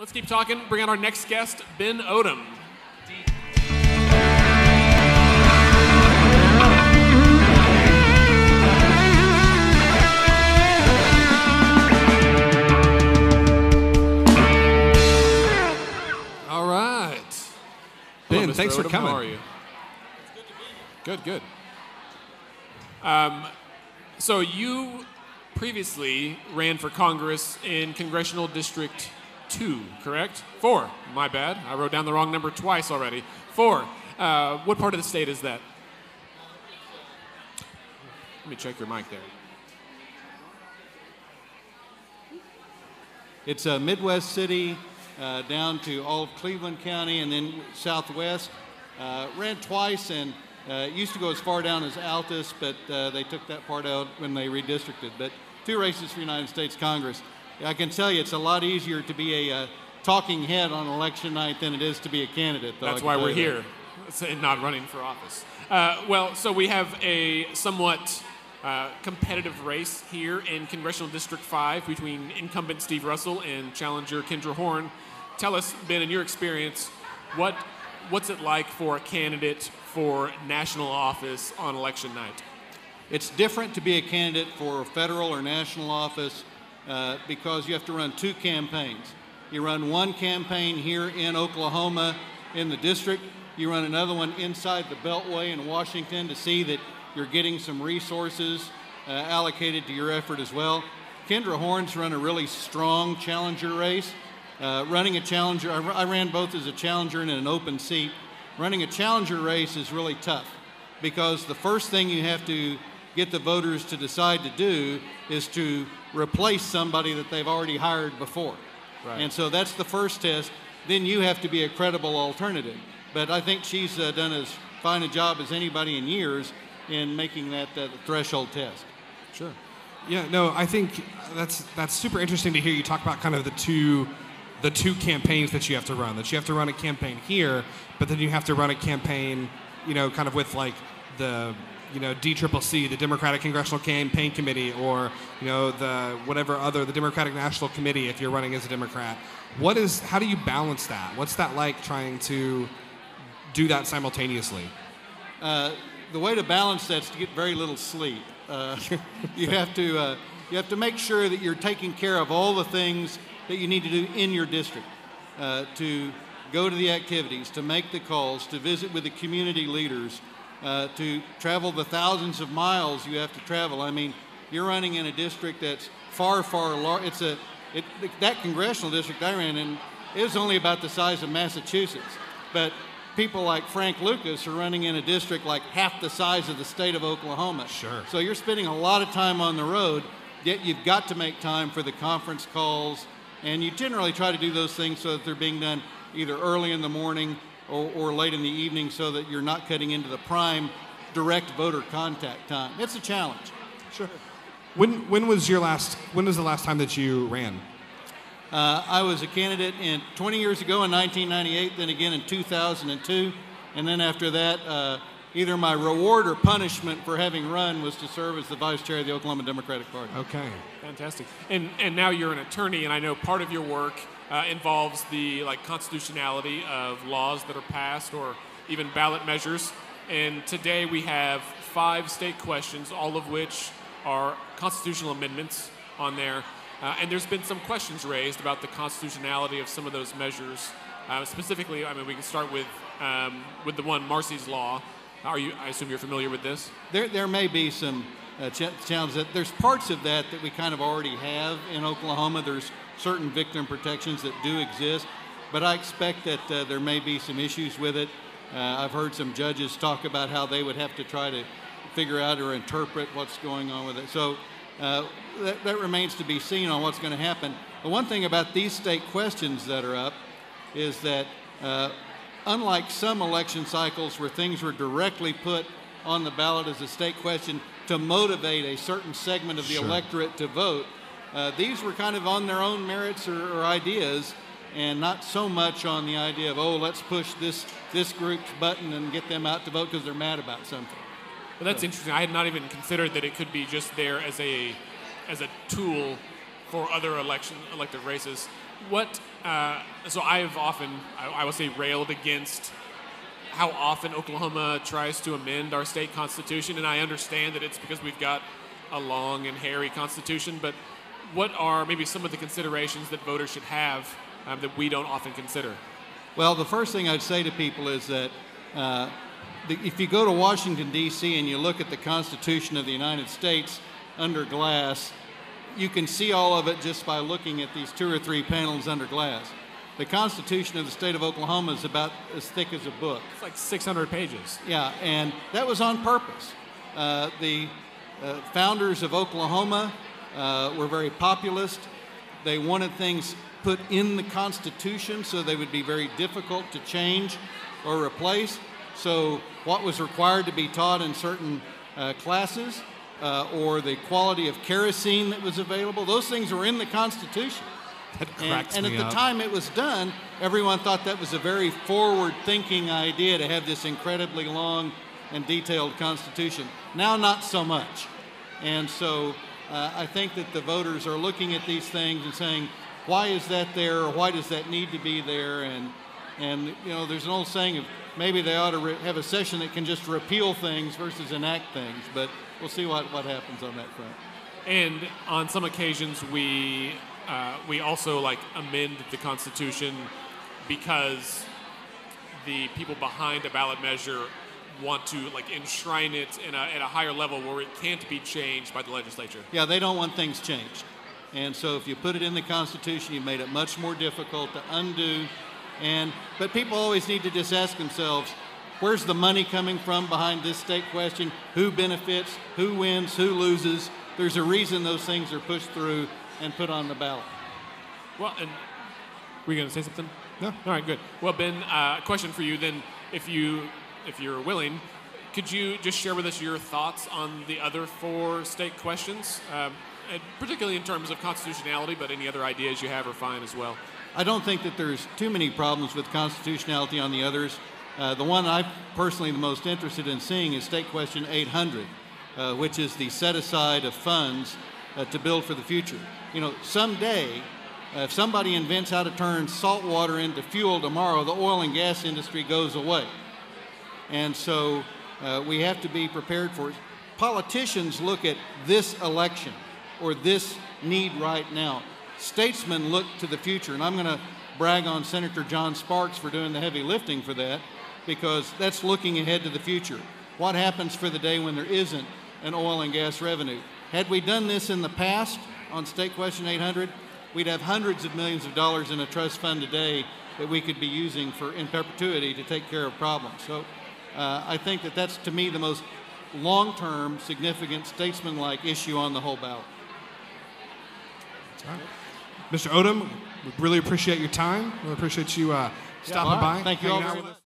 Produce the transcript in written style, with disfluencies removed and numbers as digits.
Let's keep talking. Bring out our next guest, Ben Odom. All right. Ben, Hello, Mr. thanks for Odom. coming. How are you? Good, good. So you previously ran for Congress in Congressional District 2, correct? 4, my bad. I wrote down the wrong number twice already. 4. What part of the state is that? Let me check your mic there. It's a Midwest city down to all of Cleveland County and then southwest. Ran twice and used to go as far down as Altus, but they took that part out when they redistricted. But 2 races for United States Congress. I can tell you it's a lot easier to be a talking head on election night than it is to be a candidate. That's why we're here, not running for office. Well, so we have a somewhat competitive race here in Congressional District 5 between incumbent Steve Russell and challenger Kendra Horn. Tell us, Ben, in your experience, what's it like for a candidate for national office on election night? It's different to be a candidate for federal or national office because you have to run 2 campaigns. You run one campaign here in Oklahoma in the district. You run another one inside the Beltway in Washington to see that you're getting some resources allocated to your effort as well. Kendra Horn's run a really strong challenger race. Running a challenger, I ran both as a challenger and in an open seat. Running a challenger race is really tough because the first thing you have to get the voters to decide to do is to replace somebody that they've already hired before. Right. And so that's the first test. Then you have to be a credible alternative. But I think she's done as fine a job as anybody in years in making that threshold test. Sure. Yeah, no, I think that's super interesting to hear you talk about kind of the two campaigns that you have to run. That you have to run a campaign here, but then you have to run a campaign, kind of with like the DCCC, the Democratic Congressional Campaign Committee, or the Democratic National Committee if you're running as a Democrat. How do you balance that? What's that like trying to do that simultaneously? The way to balance that is to get very little sleep. You have to make sure that you're taking care of all the things that you need to do in your district, to go to the activities, to make the calls, to visit with the community leaders, to travel the thousands of miles you have to travel. I mean, you're running in a district that's far, far large. That congressional district I ran in is only about the size of Massachusetts, but people like Frank Lucas are running in a district like half the size of the state of Oklahoma. Sure. So you're spending a lot of time on the road, yet you've got to make time for the conference calls, and you generally try to do those things so that they're being done either early in the morning or late in the evening so that you're not cutting into the prime direct voter contact time. It's a challenge. Sure. When was the last time that you ran? I was a candidate 20 years ago in 1998, then again in 2002, and then after that, either my reward or punishment for having run was to serve as the vice chair of the Oklahoma Democratic Party. Okay. Fantastic. And now you're an attorney, and I know part of your work involves the constitutionality of laws that are passed or even ballot measures. And today we have 5 state questions, all of which are constitutional amendments on there. And there's been some questions raised about the constitutionality of some of those measures. Specifically, we can start with the one, Marcy's Law. I assume you're familiar with this? There may be some challenges. There's parts of that we kind of already have in Oklahoma. There's certain victim protections that do exist, but I expect that there may be some issues with it. I've heard some judges talk about how they would have to try to figure out or interpret what's going on with it. So that remains to be seen on what's going to happen. The one thing about these state questions that are up is that unlike some election cycles where things were directly put on the ballot as a state question to motivate a certain segment of the electorate to vote, these were kind of on their own merits or ideas, and not so much on the idea of, let's push this group's button and get them out to vote because they're mad about something. Well, that's interesting. I had not even considered that it could be just there as a tool for other elective races. What so I have often, I will say, railed against how often Oklahoma tries to amend our state constitution, and I understand that it's because we've got a long and hairy constitution, but what are maybe some of the considerations that voters should have that we don't often consider? Well, the first thing I'd say to people is that if you go to Washington, D.C., and you look at the Constitution of the United States under glass, you can see all of it just by looking at these 2 or 3 panels under glass. The Constitution of the state of Oklahoma is about as thick as a book. It's like 600 pages. Yeah, and that was on purpose. The founders of Oklahoma were very populist. They wanted things put in the Constitution so they would be very difficult to change or replace. So what was required to be taught in certain classes or the quality of kerosene that was available, those things were in the Constitution. And at the time it was done, everyone thought that was a very forward-thinking idea to have this incredibly long and detailed Constitution. Now, not so much. And so I think that the voters are looking at these things and saying, why is that there, or why does that need to be there? And you know, there's an old saying of maybe they ought to have a session that can just repeal things versus enact things, but we'll see what happens on that front. And on some occasions, we also amend the Constitution because the people behind a ballot measure want to enshrine it at a higher level where it can't be changed by the legislature. Yeah, they don't want things changed. And so if you put it in the Constitution, you've made it much more difficult to undo. But people always need to just ask themselves, where's the money coming from behind this state question? Who benefits? Who wins? Who loses? There's a reason those things are pushed through and put on the ballot. Well, and were you going to say something? No. All right, good. Well, Ben, a question for you then. If you're willing, could you just share with us your thoughts on the other 4 state questions, and particularly in terms of constitutionality, but any other ideas you have are fine as well? I don't think that there's too many problems with constitutionality on the others. The one I'm personally the most interested in seeing is State Question 800, which is the set-aside of funds to build for the future. You know, someday, if somebody invents how to turn salt water into fuel tomorrow, the oil and gas industry goes away. And so we have to be prepared for it. Politicians look at this election or this need right now. Statesmen look to the future, and I'm going to brag on Senator John Sparks for doing the heavy lifting for that, because that's looking ahead to the future. What happens for the day when there isn't an oil and gas revenue? Had we done this in the past on State Question 800, we'd have hundreds of millions of dollars in a trust fund today that we could be using in perpetuity to take care of problems. So I think that that's, to me, the most long-term, significant, statesman-like issue on the whole ballot. All right. Mr. Odom, we really appreciate your time. We appreciate you stopping by. Thank you all very much.